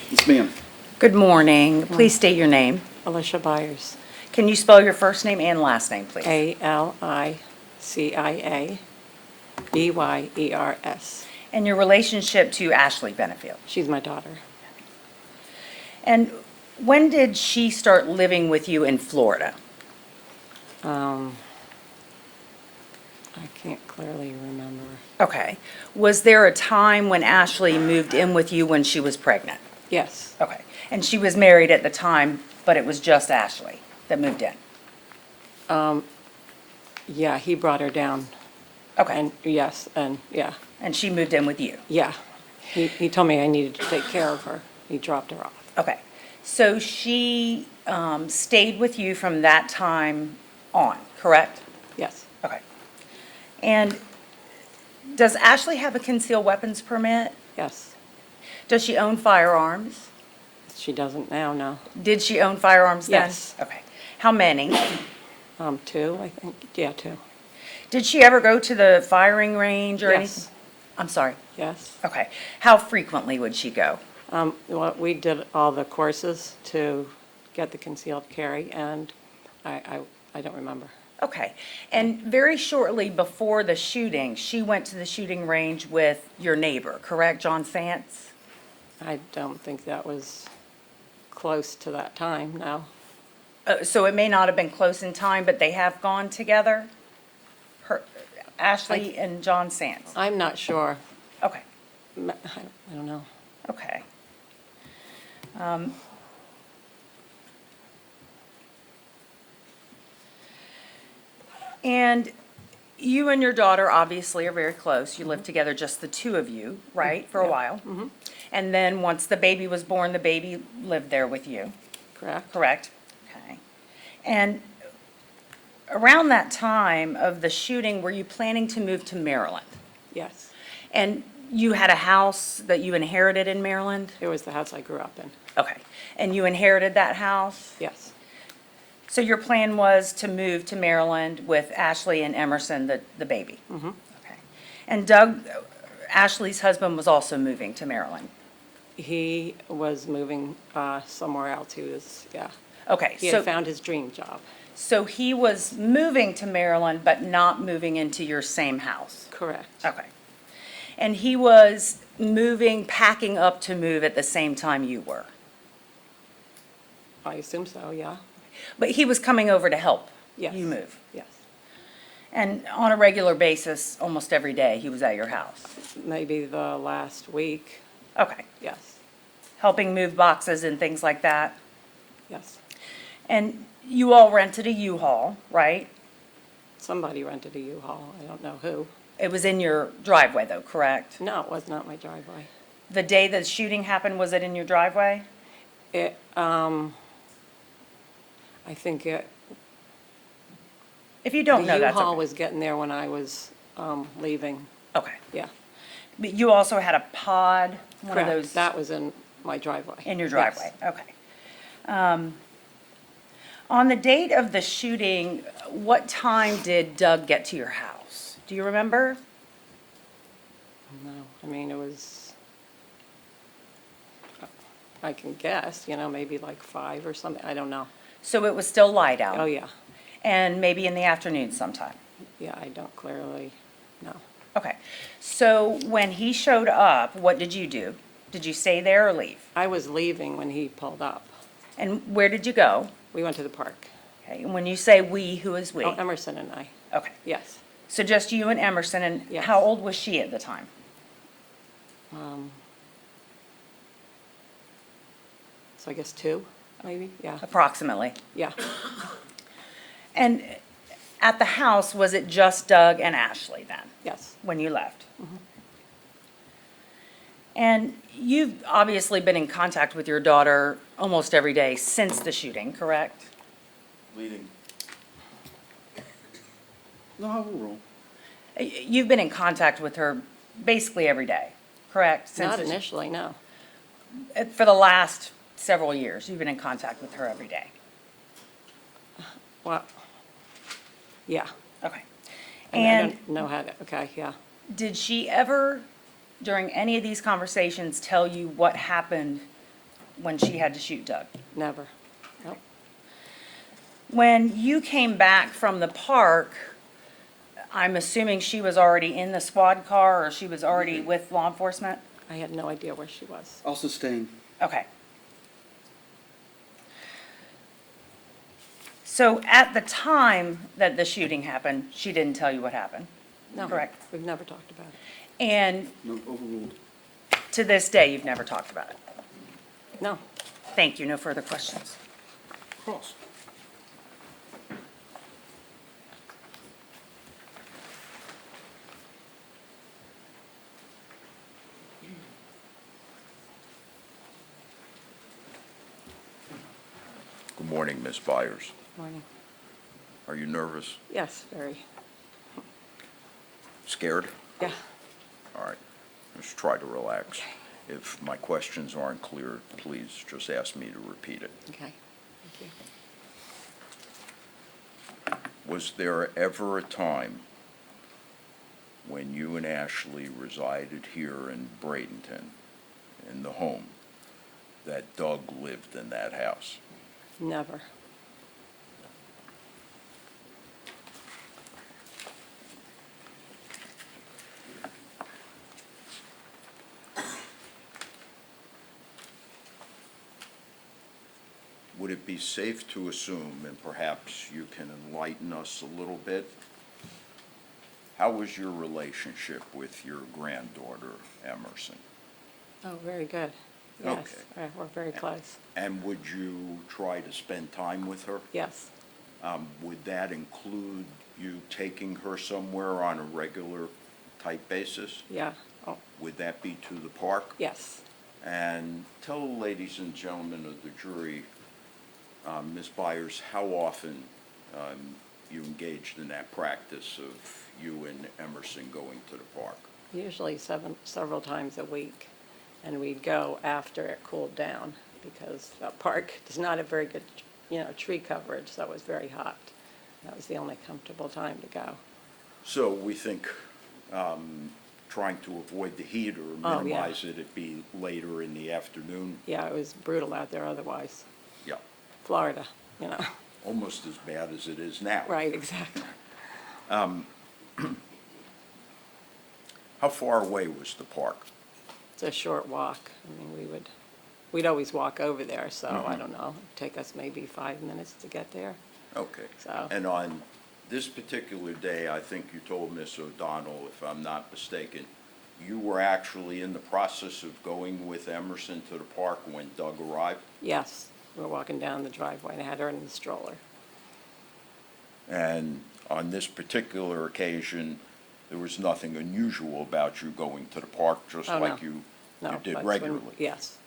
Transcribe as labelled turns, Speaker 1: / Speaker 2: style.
Speaker 1: Yes, ma'am.
Speaker 2: Good morning. Please state your name.
Speaker 3: Alicia Byers,
Speaker 2: Can you spell your first name and last name, please?
Speaker 3: Alicia
Speaker 2: And your relationship to Ashley Benefield.
Speaker 3: She's my daughter.
Speaker 2: And when did she start living with you in Florida?
Speaker 3: I can't clearly remember.
Speaker 2: Okay. Was there a time when Ashley moved in with you when she was pregnant?
Speaker 3: Yes,
Speaker 2: Okay. And she was married at the time, but it was just Ashley that moved in?
Speaker 3: yeah, he brought her down.
Speaker 2: Okay.
Speaker 3: And yes, and yeah,
Speaker 2: And she moved in with you?
Speaker 3: yeah. He told me I needed to take care of her. He dropped her off.
Speaker 2: Okay. So she stayed with you from that time on, correct?
Speaker 3: Yes,
Speaker 2: Okay. And does Ashley have a concealed weapons permit?
Speaker 3: yes.
Speaker 2: Does she own firearms?
Speaker 3: She doesn't now, no.
Speaker 2: Did she own firearms then?
Speaker 3: Yes.
Speaker 2: Okay. How many?
Speaker 3: Two, I think. Yeah, two.
Speaker 2: Did she ever go to the firing range or anything?
Speaker 3: Yes,
Speaker 2: I'm sorry.
Speaker 3: yes.
Speaker 2: Okay. How frequently would she go?
Speaker 3: Well, we did all the courses to get the concealed carry, and I don't remember.
Speaker 2: Okay. And very shortly before the shooting, she went to the shooting range with your neighbor, correct, John Santz?
Speaker 3: I don't think that was close to that time, no.
Speaker 2: So it may not have been close in time, but they have gone together? Ashley and John Santz?
Speaker 3: I'm not sure.
Speaker 2: Okay.
Speaker 3: I don't know.
Speaker 2: Okay. And you and your daughter obviously are very close. You lived together, just the two of you, right, for a
Speaker 3: Yeah.
Speaker 2: while? And then once the baby was born, the baby lived there with you,
Speaker 3: Correct?
Speaker 2: correct? Okay. And around that time of the shooting, were you planning to move to Maryland?
Speaker 3: Yes.
Speaker 2: And you had a house that you inherited in Maryland?
Speaker 3: It was the house I grew up in.
Speaker 2: Okay. And you inherited that house?
Speaker 3: Yes.
Speaker 2: So your plan was to move to Maryland with Ashley and Emerson, the baby? Mm-hmm. Okay. And Doug, Ashley's husband, was also moving to Maryland?
Speaker 3: He was moving somewhere else. He was, yeah.
Speaker 2: Okay,
Speaker 3: He had found his dream job.
Speaker 2: so he was moving to Maryland, but not moving into your same house?
Speaker 3: Correct.
Speaker 2: Okay. And he was moving, packing up to move at the same time you were?
Speaker 3: I assume so, yeah.
Speaker 2: But he was coming over to help
Speaker 3: Yes.
Speaker 2: you move?
Speaker 3: Yes.
Speaker 2: And on a regular basis, almost every day, he was at your house?
Speaker 3: Maybe the last week.
Speaker 2: Okay.
Speaker 3: Yes.
Speaker 2: Helping move boxes and things like that?
Speaker 3: Yes.
Speaker 2: And you all rented a U-Haul, right?
Speaker 3: Somebody rented a U-Haul. I don't know who.
Speaker 2: It was in your driveway though, correct?
Speaker 3: No, it was not my driveway.
Speaker 2: The day the shooting happened, was it in your driveway?
Speaker 3: I think it,
Speaker 2: If you don't
Speaker 3: the
Speaker 2: know, that's
Speaker 3: U-Haul
Speaker 2: okay.
Speaker 3: was getting there when I was leaving.
Speaker 2: Okay.
Speaker 3: Yeah.
Speaker 2: But you also had a pod, one of
Speaker 3: Correct.
Speaker 2: those?
Speaker 3: That was in my driveway.
Speaker 2: In your
Speaker 3: Yes.
Speaker 2: driveway, okay. On the date of the shooting, what time did Doug get to your house? Do you remember?
Speaker 3: No, I mean, it was, I can guess, maybe like 5 or something. I don't know.
Speaker 2: So it was still light out?
Speaker 3: Oh, yeah.
Speaker 2: And maybe in the afternoon sometime?
Speaker 3: Yeah, I don't clearly know.
Speaker 2: Okay. So when he showed up, what did you do? Did you stay there or leave?
Speaker 3: I was leaving when he pulled up.
Speaker 2: And where did you go?
Speaker 3: We went to the park.
Speaker 2: Okay, and when you say we, who is we?
Speaker 3: Oh, Emerson and I.
Speaker 2: Okay,
Speaker 3: Yes.
Speaker 2: so just you and Emerson, and
Speaker 3: Yes.
Speaker 2: how old was she at the time?
Speaker 3: So I guess 2, maybe? Yeah.
Speaker 2: Approximately.
Speaker 3: Yeah.
Speaker 2: And at the house, was it just Doug and Ashley then,
Speaker 3: Yes.
Speaker 2: when you left? And you've obviously been in contact with your daughter almost every day since the shooting, correct?
Speaker 1: Leading. No, I will roll.
Speaker 2: You've been in contact with her basically every day, correct? Since
Speaker 3: Not
Speaker 2: the-
Speaker 3: initially, no.
Speaker 2: For the last several years, you've been in contact with her every day?
Speaker 3: Well, yeah.
Speaker 2: Okay.
Speaker 3: I
Speaker 2: And
Speaker 3: don't know how to, okay, yeah.
Speaker 2: did she ever, during any of these conversations, tell you what happened when she had to shoot Doug?
Speaker 3: Never. Nope.
Speaker 2: When you came back from the park, I'm assuming she was already in the squad car or she was already with law enforcement?
Speaker 3: I had no idea where she was.
Speaker 1: I'll sustain.
Speaker 2: Okay. So at the time that the shooting happened, she didn't tell you what happened?
Speaker 3: No.
Speaker 2: Correct.
Speaker 3: We've never talked about it.
Speaker 2: And
Speaker 1: No, overruled.
Speaker 2: to this day, you've never talked about it?
Speaker 3: No.
Speaker 2: Thank you, no further questions.
Speaker 1: Cross.
Speaker 4: Good morning, Ms. Byers.
Speaker 3: Morning.
Speaker 4: Are you nervous?
Speaker 3: Yes, very.
Speaker 4: Scared?
Speaker 3: Yeah.
Speaker 4: All right, just try to relax. If my questions aren't clear, please just ask me to repeat it.
Speaker 3: Okay. Thank you.
Speaker 4: Was there ever a time when you and Ashley resided here in Bradenton, in the home, that Doug lived in that house?
Speaker 3: Never.
Speaker 4: Would it be safe to assume, and perhaps you can enlighten us a little bit, how was your relationship with your granddaughter, Emerson?
Speaker 3: Oh, very good. Yes.
Speaker 4: Okay.
Speaker 3: We're very close.
Speaker 4: And would you try to spend time with her?
Speaker 3: Yes.
Speaker 4: Would that include you taking her somewhere on a regular type basis?
Speaker 3: Yeah. Oh,
Speaker 4: Would that be to the park?
Speaker 3: yes.
Speaker 4: And tell the ladies and gentlemen of the jury, Ms. Byers, how often you engaged in that practice of you and Emerson going to the park?
Speaker 3: Usually several times a week. And we'd go after it cooled down because that park does not have very good, tree coverage, so it was very hot. That was the only comfortable time to go.
Speaker 4: So we think trying to avoid the heat or
Speaker 3: Oh, yeah.
Speaker 4: minimize it, it'd be later in the afternoon?
Speaker 3: Yeah, it was brutal out there otherwise.
Speaker 4: Yeah,
Speaker 3: Florida,
Speaker 4: almost as bad as it is now.
Speaker 3: Right, exactly.
Speaker 4: How far away was the park?
Speaker 3: It's a short walk. I mean, we'd always walk over there, so
Speaker 4: Mm-hmm.
Speaker 3: I don't know, it'd take us maybe 5 minutes to get there.
Speaker 4: Okay.
Speaker 3: So-
Speaker 4: And on this particular day, I think you told Miss O'Donnell, if I'm not mistaken, you were actually in the process of going with Emerson to the park when Doug arrived?
Speaker 3: Yes, we were walking down the driveway and I had her in the stroller.
Speaker 4: And on this particular occasion, there was nothing unusual about you going to the park, just
Speaker 3: Oh,
Speaker 4: like
Speaker 3: no.
Speaker 4: you
Speaker 3: No,
Speaker 4: did
Speaker 3: that's when-
Speaker 4: regularly?
Speaker 3: Yes.